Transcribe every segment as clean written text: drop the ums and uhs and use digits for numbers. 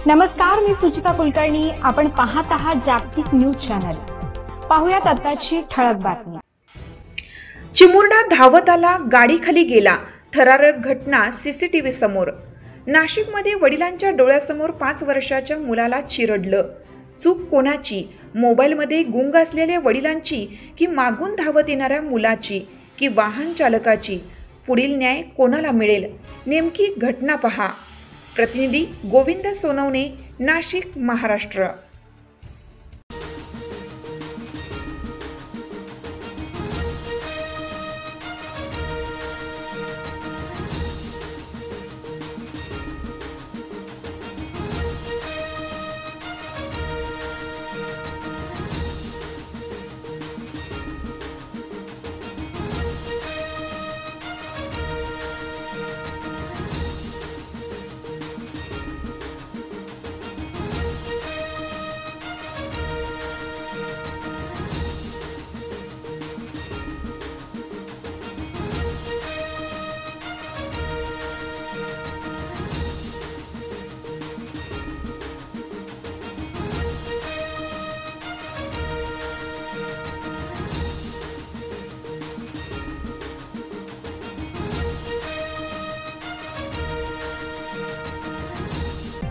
नमस्कार, मी सुचिता कुलकर्णी. आपण पाहत आहात जागतिक न्यूज चॅनल. पाहूयात आताची ठळक बातमी. चिमुरडा धावत आला, गाडीखाली गेला. थरारक घटना सीसीटीव्ही समोर. नाशिकमध्ये वडिलांच्या डोळ्यासमोर 5 वर्षाच्या मुलाला चिरडलं. चूक कोणाची? मोबाईलमध्ये गुंग असलेल्या वडिलांची की मागून धावत येणाऱ्या मुलाची की वाहन चालकाची? पुढील न्याय कोणाला मिळेल? नेमकी घटना पहा. प्रतिनिधी गोविंद सोनवणे, नाशिक, महाराष्ट्र.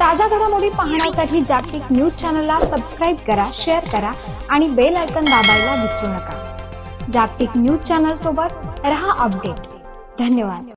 ताजा घडामोडी पाहण्यासाठी जागतिक न्यूज चॅनलला सबस्क्राइब करा, शेअर करा आणि बेल आयकॉन दाबायला विसरू नका. जागतिक न्यूज चॅनल सोबत रहा अपडेट. धन्यवाद.